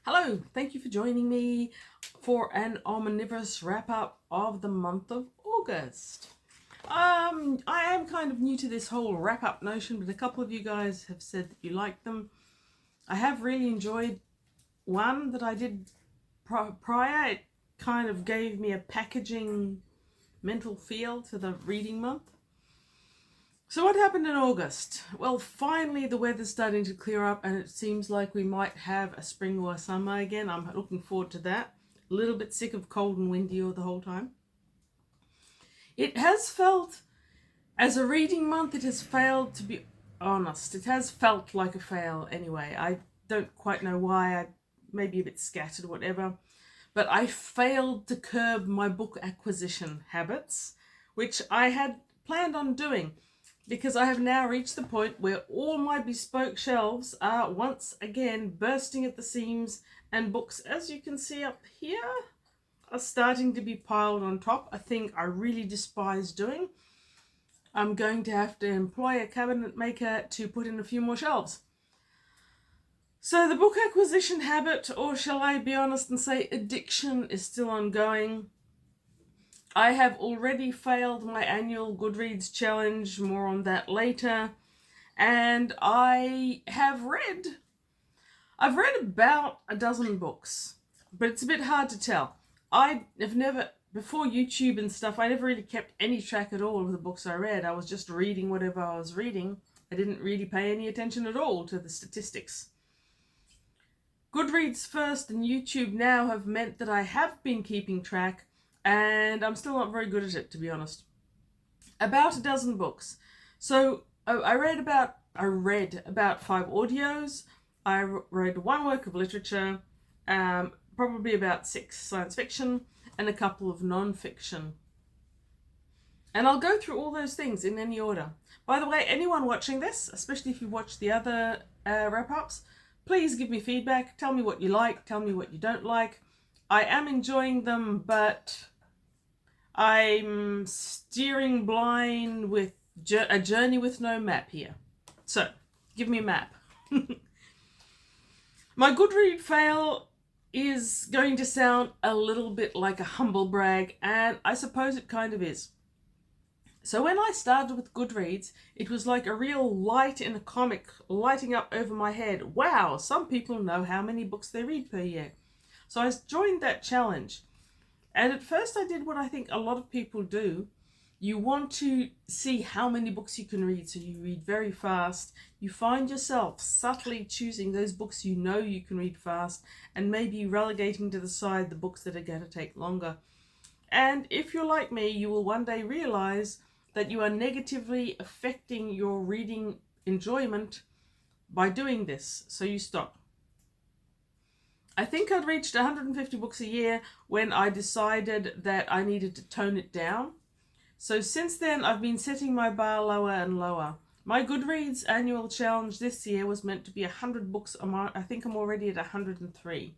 Hello, thank you for joining me for an Omnivorous wrap-up of the month of August. I am kind of new to this whole wrap-up notion, but a couple of you guys have said that you like them. I have really enjoyed one that I did prior. It kind of gave me a packaging mental feel to the reading month. So what happened in August? Well, finally the weather's starting to clear up and it seems like we might have a spring or a summer again. I'm looking forward to that. A little bit sick of cold and windy all the whole time. It has felt, as a reading month, it has failed, to be honest. It has felt like a fail anyway. I don't quite know why. I may be a bit scattered or whatever. But I failed to curb my book acquisition habits, which I had planned on doing, because I have now reached the point where all my bespoke shelves are once again bursting at the seams, and books, as you can see up here, are starting to be piled on top, a thing I really despise doing. I'm going to have to employ a cabinet maker to put in a few more shelves. So the book acquisition habit, or shall I be honest and say addiction, is still ongoing. I have already failed my annual Goodreads challenge, more on that later, and I've read about a dozen books, but it's a bit hard to tell. I have never, before YouTube and stuff, I never really kept any track at all of the books I read. I was just reading whatever I was reading. I didn't really pay any attention at all to the statistics. Goodreads first and YouTube now have meant that I have been keeping track, and I'm still not very good at it, to be honest. About a dozen books. So I read about 5 audios. I read 1 work of literature, probably about 6 science fiction, and a couple of non-fiction. And I'll go through all those things in any order. By the way, anyone watching this, especially if you watch the other wrap-ups, please give me feedback. Tell me what you like. Tell me what you don't like. I am enjoying them, but I'm steering blind with a journey with no map here. So, give me a map. My Goodread fail is going to sound a little bit like a humble brag, and I suppose it kind of is. So when I started with Goodreads, it was like a real light in a comic lighting up over my head. Wow, some people know how many books they read per year. So I joined that challenge. And at first I did what I think a lot of people do. You want to see how many books you can read, so you read very fast. You find yourself subtly choosing those books you know you can read fast, and maybe relegating to the side the books that are going to take longer. And if you're like me, you will one day realize that you are negatively affecting your reading enjoyment by doing this, so you stop. I think I'd reached 150 books a year when I decided that I needed to tone it down. So since then, I've been setting my bar lower and lower. My Goodreads annual challenge this year was meant to be 100 books. I think I'm already at 103.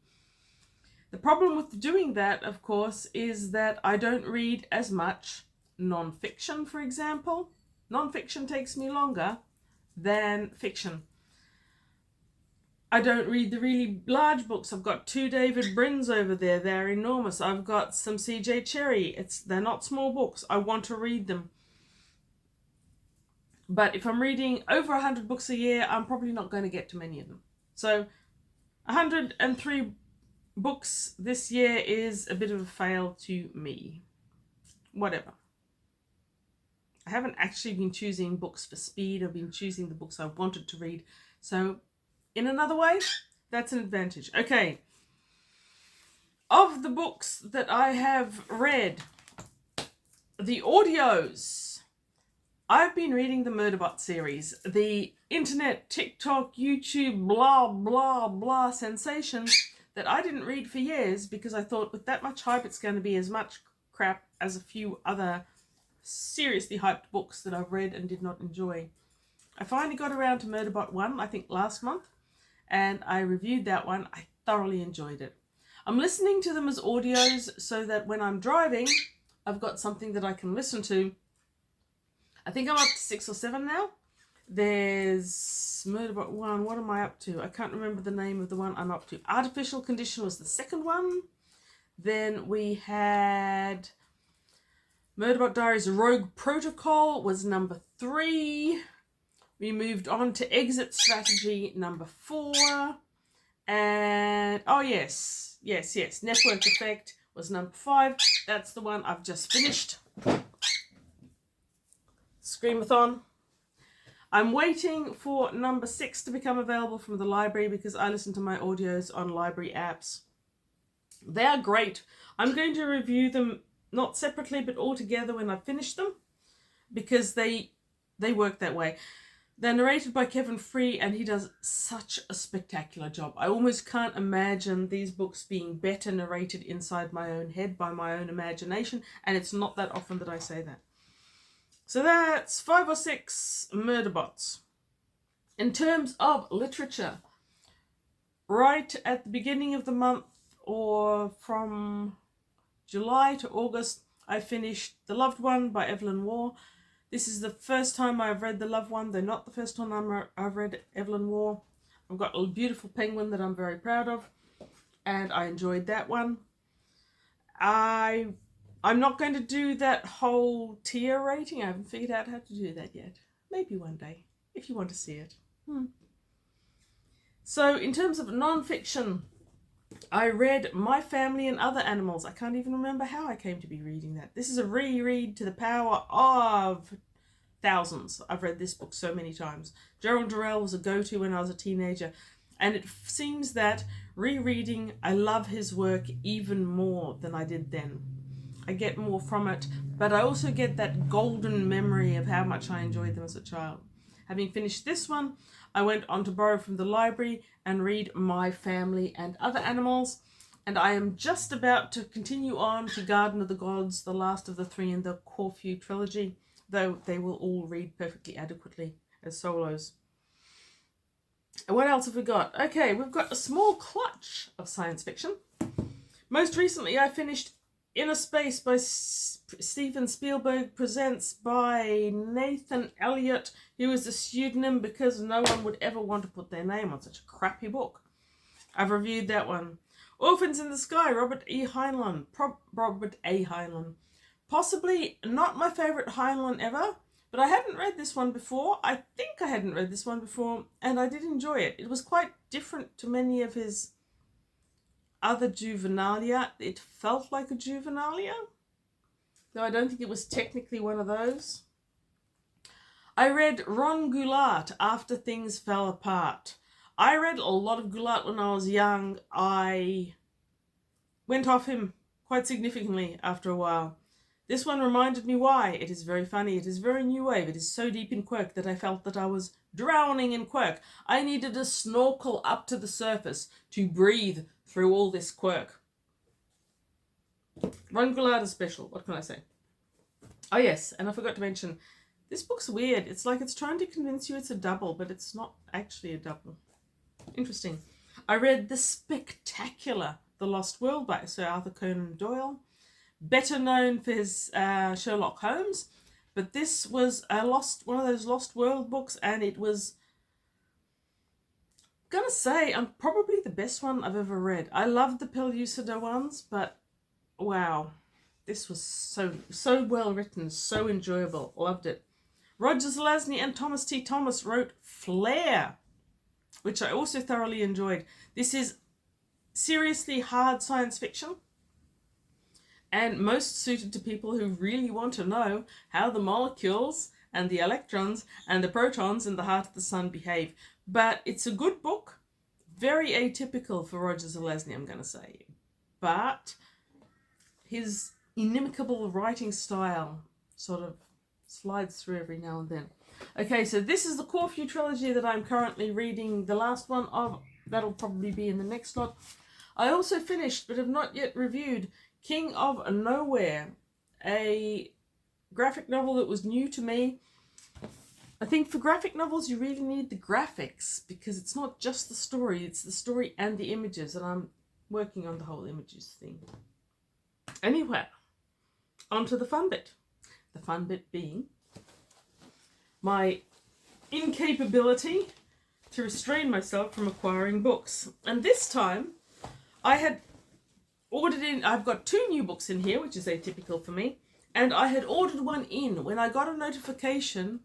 The problem with doing that, of course, is that I don't read as much non-fiction, for example. Non-fiction takes me longer than fiction. I don't read the really large books. I've got 2 David Bryns over there. They're enormous. I've got some C.J. Cherry. They're not small books. I want to read them. But if I'm reading over 100 books a year, I'm probably not going to get to many of them. So 103 books this year is a bit of a fail to me. Whatever. I haven't actually been choosing books for speed. I've been choosing the books I wanted to read. So in another way, that's an advantage. Okay. Of the books that I have read, the audios, I've been reading the Murderbot series, the internet, TikTok, YouTube, blah, blah, blah sensation that I didn't read for years because I thought with that much hype, it's going to be as much crap as a few other seriously hyped books that I've read and did not enjoy. I finally got around to Murderbot 1, I think last month, and I reviewed that one. I thoroughly enjoyed it. I'm listening to them as audios so that when I'm driving, I've got something that I can listen to. I think I'm up to 6 or 7 now. There's Murderbot 1. What am I up to? I can't remember the name of the one I'm up to. Artificial Condition was the second one. Then we had Murderbot Diaries Rogue Protocol was number 3. We moved on to Exit Strategy number 4. And, oh yes, Network Effect was number 5. That's the one I've just finished. Screamathon. I'm waiting for number 6 to become available from the library because I listen to my audios on library apps. They are great. I'm going to review them not separately but all together when I finish them because they work that way. They're narrated by Kevin Free and he does such a spectacular job. I almost can't imagine these books being better narrated inside my own head by my own imagination, and it's not that often that I say that. So that's 5 or 6 Murderbots. In terms of literature, right at the beginning of the month or from July to August, I finished The Loved One by Evelyn Waugh. This is the first time I've read The Loved One, though not the first time I've read Evelyn Waugh. I've got a beautiful penguin that I'm very proud of, and I enjoyed that one. I'm not going to do that whole tier rating. I haven't figured out how to do that yet. Maybe one day, if you want to see it. So in terms of non-fiction, I read My Family and Other Animals. I can't even remember how I came to be reading that. This is a reread to the power of thousands. I've read this book so many times. Gerald Durrell was a go-to when I was a teenager, and it seems that rereading, I love his work even more than I did then. I get more from it, but I also get that golden memory of how much I enjoyed them as a child. Having finished this one, I went on to borrow from the library and read My Family and Other Animals, and I am just about to continue on to Garden of the Gods, the last of the 3 in the Corfu trilogy, though they will all read perfectly adequately as solos. And what else have we got? Okay, we've got a small clutch of science fiction. Most recently, I finished Inner Space by Steven Spielberg Presents by Nathan Elliott, who is a pseudonym because no one would ever want to put their name on such a crappy book. I've reviewed that one. Orphans in the Sky, Robert A. Heinlein. Possibly not my favourite Heinlein ever, but I hadn't read this one before. I think I hadn't read this one before, and I did enjoy it. It was quite different to many of his other juvenilia. It felt like a juvenilia, though I don't think it was technically one of those. I read Ron Goulart, After Things Fell Apart. I read a lot of Goulart when I was young. I went off him quite significantly after a while. This one reminded me why. It is very funny. It is very new wave. It is so deep in quirk that I felt that I was drowning in quirk. I needed a snorkel up to the surface to breathe through all this quirk. Ron Goulart is special. What can I say? Oh yes, and I forgot to mention, this book's weird. It's like it's trying to convince you it's a double, but it's not actually a double. Interesting. I read the spectacular The Lost World by Sir Arthur Conan Doyle, better known for his Sherlock Holmes, but this was one of those Lost World books, and it was, I'm gonna say, probably the best one I've ever read. I loved the Pellucidar ones, but wow, this was so well written, so enjoyable. Loved it. Roger Zelazny and Thomas T. Thomas wrote Flare, which I also thoroughly enjoyed. This is seriously hard science fiction, and most suited to people who really want to know how the molecules and the electrons and the protons in the heart of the sun behave. But it's a good book, very atypical for Roger Zelazny, I'm going to say. But his inimicable writing style sort of slides through every now and then. Okay, so this is the Corfu trilogy that I'm currently reading the last one of. That'll probably be in the next lot. I also finished, but have not yet reviewed, King of Nowhere, a graphic novel that was new to me. I think for graphic novels you really need the graphics, because it's not just the story, it's the story and the images, and I'm working on the whole images thing. Anyway, on to the fun bit. The fun bit being my incapability to restrain myself from acquiring books. And this time I had ordered in, I've got 2 new books in here, which is atypical for me, and I had ordered one in when I got a notification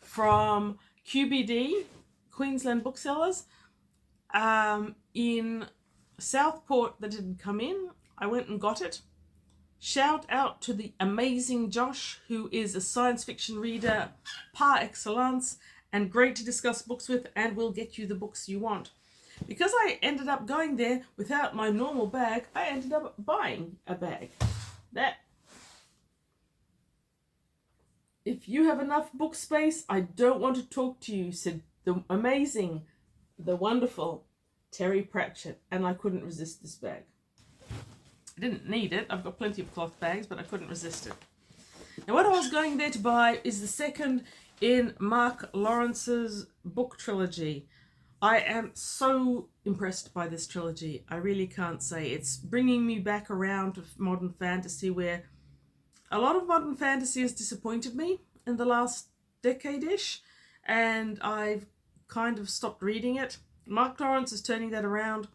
from QBD, Queensland Booksellers, in Southport that didn't come in. I went and got it. Shout out to the amazing Josh, who is a science fiction reader par excellence and great to discuss books with, and will get you the books you want. Because I ended up going there without my normal bag, I ended up buying a bag. That, if you have enough book space, I don't want to talk to you, said the amazing, the wonderful Terry Pratchett, and I couldn't resist this bag. I didn't need it. I've got plenty of cloth bags, but I couldn't resist it. Now, what I was going there to buy is the second in Mark Lawrence's book trilogy. I am so impressed by this trilogy. I really can't say. It's bringing me back around to modern fantasy, where a lot of modern fantasy has disappointed me in the last decade-ish, and I've kind of stopped reading it. Mark Lawrence is turning that around.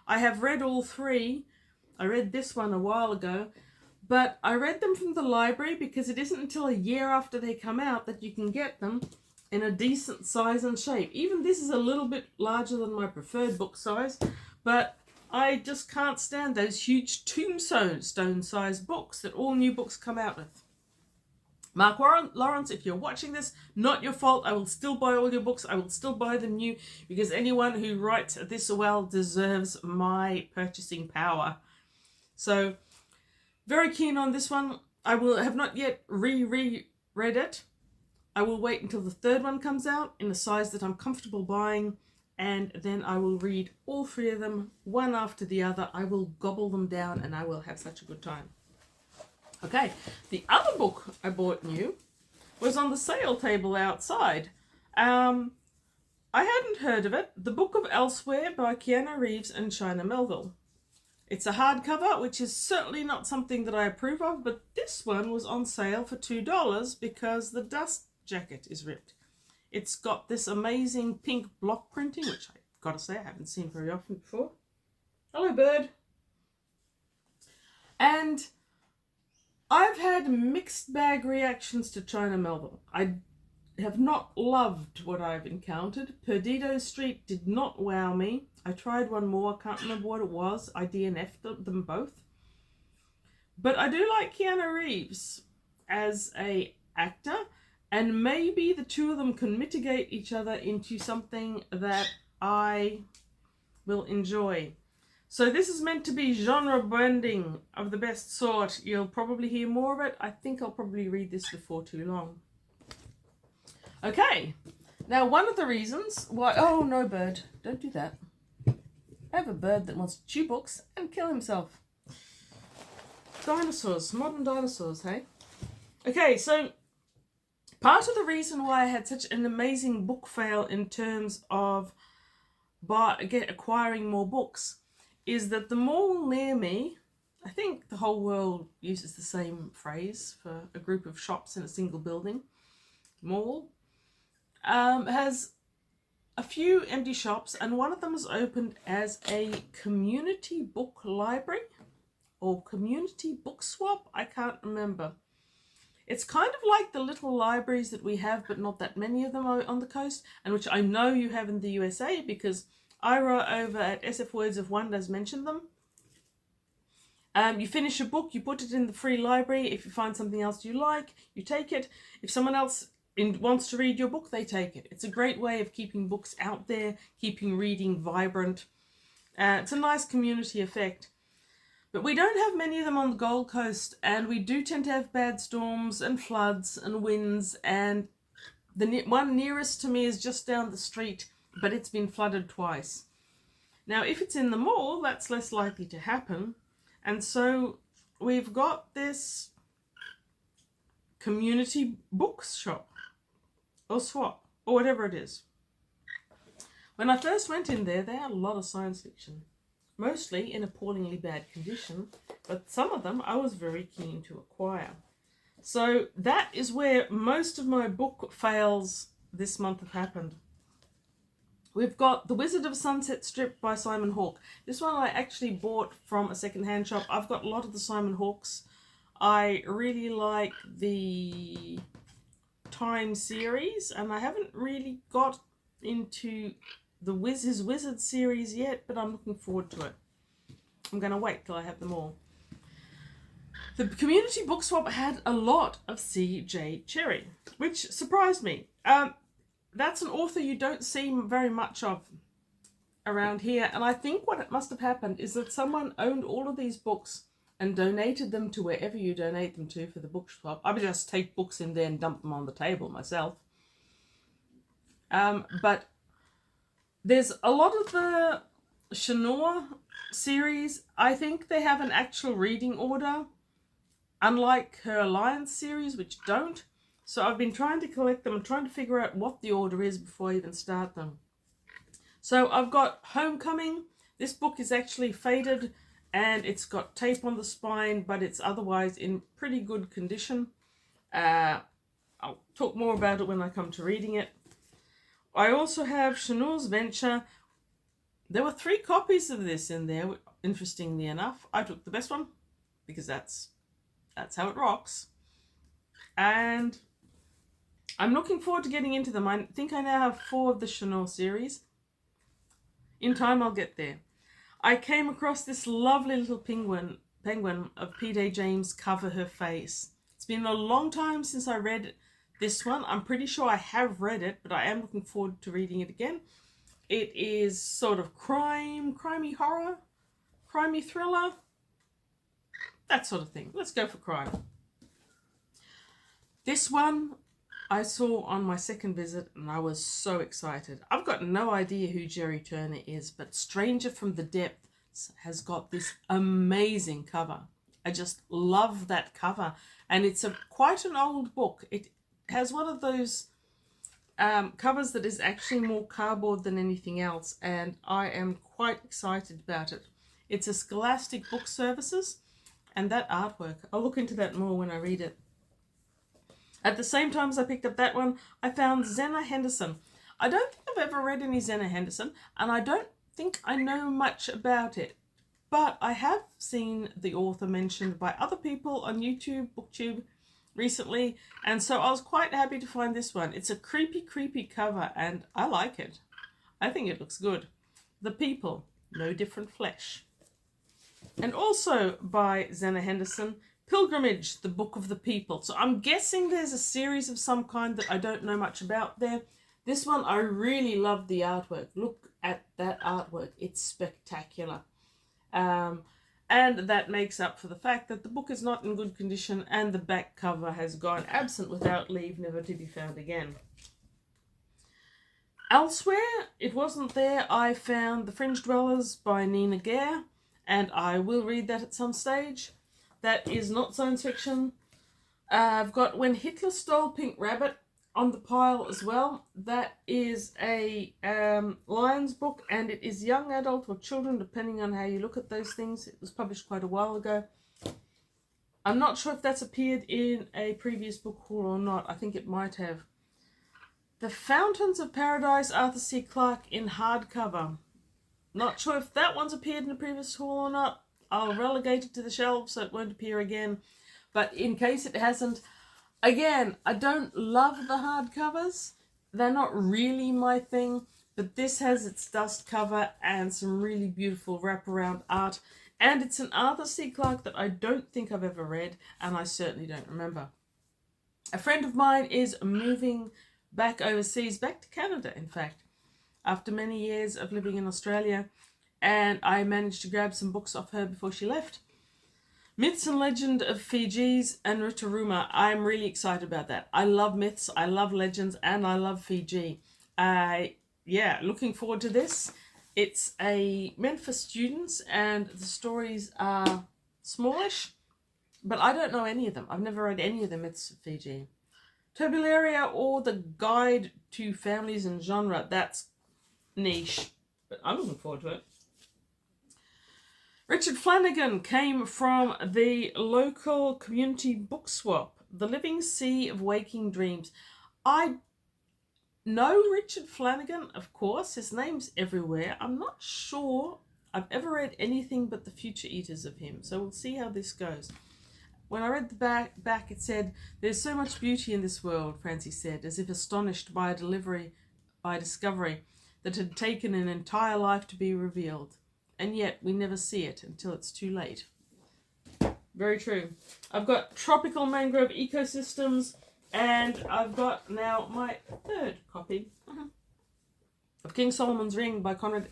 I have read all 3. I read this one a while ago, but I read them from the library because it isn't until a year after they come out that you can get them in a decent size and shape. Even this is a little bit larger than my preferred book size, but I just can't stand those huge tombstone-sized books that all new books come out with. Mark Lawrence, if you're watching this, not your fault. I will still buy all your books. I will still buy them new, because anyone who writes this well deserves my purchasing power. So, very keen on this one. I will have not yet reread it. I will wait until the 3rd one comes out in a size that I'm comfortable buying, and then I will read all 3 of them, one after the other. I will gobble them down, and I will have such a good time. Okay, the other book I bought new was on the sale table outside. I hadn't heard of it. The Book of Elsewhere by Keanu Reeves and China Melville. It's a hardcover, which is certainly not something that I approve of, but this one was on sale for $2 because the dust jacket is ripped. It's got this amazing pink block printing, which I've got to say I haven't seen very often before. Hello, bird. And I've had mixed bag reactions to China Melville. I have not loved what I've encountered. Perdido Street did not wow me. I tried one more, I can't remember what it was. I DNF'd them both. But I do like Keanu Reeves as a actor, and maybe the 2 of them can mitigate each other into something that I will enjoy. So this is meant to be genre blending of the best sort. You'll probably hear more of it. I think I'll probably read this before too long. Okay, now one of the reasons why... Oh, no, bird, don't do that. I have a bird that wants to chew books and kill himself. Dinosaurs, modern dinosaurs, hey? Okay, so part of the reason why I had such an amazing book fail in terms of acquiring more books is that the mall near me, I think the whole world uses the same phrase for a group of shops in a single building, mall, has a few empty shops, and one of them is opened as a community book library or community book swap. I can't remember. It's kind of like the little libraries that we have, but not that many of them are on the coast, and which I know you have in the USA because Ira over at SF Words of Wonders mentioned them. You finish a book, you put it in the free library. If you find something else you like, you take it. If someone else wants to read your book, they take it. It's a great way of keeping books out there, keeping reading vibrant. It's a nice community effect. But we don't have many of them on the Gold Coast, and we do tend to have bad storms and floods and winds, and the one nearest to me is just down the street, but it's been flooded twice. Now, if it's in the mall, that's less likely to happen, and so we've got this community books shop, or swap, or whatever it is. When I first went in there, they had a lot of science fiction. Mostly in appallingly bad condition, but some of them I was very keen to acquire. So that is where most of my book fails this month have happened. We've got The Wizard of Sunset Strip by Simon Hawke. This one I actually bought from a second-hand shop. I've got a lot of the Simon Hawkes. I really like the Time series, and I haven't really got into his Wizard series yet, but I'm looking forward to it. I'm going to wait till I have them all. The community book swap had a lot of C.J. Cherryh, which surprised me. That's an author you don't see very much of around here, and I think what must have happened is that someone owned all of these books and donated them to wherever you donate them to for the book swap. I would just take books in there and dump them on the table myself. But there's a lot of the Shanor series. I think they have an actual reading order, unlike her Alliance series, which don't. So I've been trying to collect them and trying to figure out what the order is before I even start them. So I've got Homecoming. This book is actually faded and it's got tape on the spine, but it's otherwise in pretty good condition. I'll talk more about it when I come to reading it. I also have Shanor's Venture. There were 3 copies of this in there, interestingly enough. I took the best one because that's how it rocks. And I'm looking forward to getting into them. I think I now have 4 of the Shanor series. In time, I'll get there. I came across this lovely little penguin of P.D. James, Cover Her Face. It's been a long time since I read this one. I'm pretty sure I have read it, but I am looking forward to reading it again. It is sort of crimey horror, crimey thriller, that sort of thing. Let's go for crime. This one I saw on my second visit and I was so excited. I've got no idea who Jerry Turner is, but Stranger from the Depths has got this amazing cover. I just love that cover, and it's quite an old book. It has one of those covers that is actually more cardboard than anything else, and I am quite excited about it. It's a Scholastic Book Services, and that artwork, I'll look into that more when I read it. At the same time as I picked up that one, I found Zena Henderson. I don't think I've ever read any Zena Henderson, and I don't think I know much about it. But I have seen the author mentioned by other people on YouTube, BookTube, recently, and so I was quite happy to find this one. It's a creepy cover, and I like it. I think it looks good. The People, No Different Flesh. And also by Zena Henderson, Pilgrimage, The Book of the People. So I'm guessing there's a series of some kind that I don't know much about there. This one, I really love the artwork. Look at that artwork. It's spectacular. And that makes up for the fact that the book is not in good condition and the back cover has gone absent without leave, never to be found again. Elsewhere, it wasn't there. I found The Fringe Dwellers by Nina Gare, and I will read that at some stage. That is not science fiction. I've got When Hitler Stole Pink Rabbit on the pile as well. That is a Lions book, and it is young adult or children, depending on how you look at those things. It was published quite a while ago. I'm not sure if that's appeared in a previous book haul or not. I think it might have. The Fountains of Paradise, Arthur C. Clarke in hardcover. Not sure if that one's appeared in a previous haul or not. I'll relegate it to the shelf so it won't appear again. But in case it hasn't, again, I don't love the hardcovers. They're not really my thing. But this has its dust cover and some really beautiful wraparound art. And it's an Arthur C. Clarke that I don't think I've ever read, and I certainly don't remember. A friend of mine is moving back overseas, back to Canada, in fact, after many years of living in Australia. And I managed to grab some books off her before she left. Myths and Legend of Fiji's and Ritaruma. I'm really excited about that. I love myths, I love legends, and I love Fiji. Yeah, looking forward to this. It's meant for students, and the stories are smallish, but I don't know any of them. I've never read any of the Myths of Fiji. Turbularia, or The Guide to Families and Genre. That's niche, but I'm looking forward to it. Richard Flanagan came from the local community book swap, The Living Sea of Waking Dreams. I No Richard Flanagan, of course. His name's everywhere. I'm not sure I've ever read anything but The Future Eaters of him, so we'll see how this goes. When I read the back, it said, "There's so much beauty in this world," Francie said, as if astonished by a discovery that had taken an entire life to be revealed. And yet we never see it until it's too late. Very true. I've got Tropical Mangrove Ecosystems, and I've got now my third copy of King Solomon's Ring by Conrad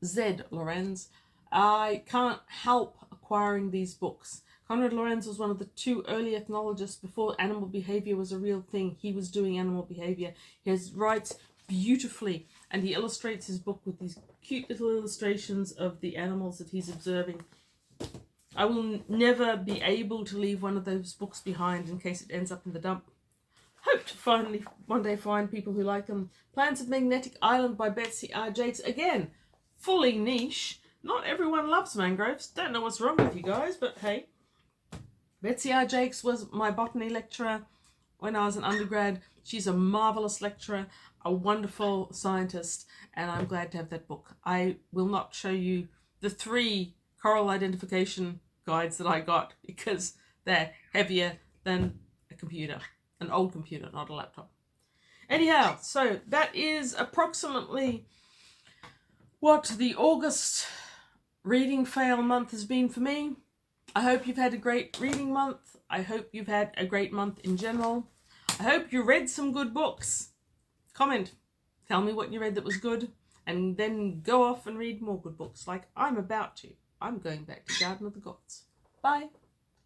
Z. Lorenz. I can't help acquiring these books. Conrad Lorenz was one of the two early ethnologists before animal behavior was a real thing. He was doing animal behavior. He writes beautifully, and he illustrates his book with these cute little illustrations of the animals that he's observing. I will never be able to leave one of those books behind in case it ends up in the dump. Hope to finally one day find people who like them. Plants of Magnetic Island by Betsy R. Jakes. Again, fully niche. Not everyone loves mangroves. Don't know what's wrong with you guys, but hey. Betsy R. Jakes was my botany lecturer when I was an undergrad. She's a marvellous lecturer, a wonderful scientist, and I'm glad to have that book. I will not show you the 3 coral identification guides that I got because they're heavier than a computer. An old computer, not a laptop. Anyhow, so that is approximately what the August reading fail month has been for me. I hope you've had a great reading month. I hope you've had a great month in general. I hope you read some good books. Comment. Tell me what you read that was good. And then go off and read more good books like I'm about to. I'm going back to Garden of the Gods. Bye.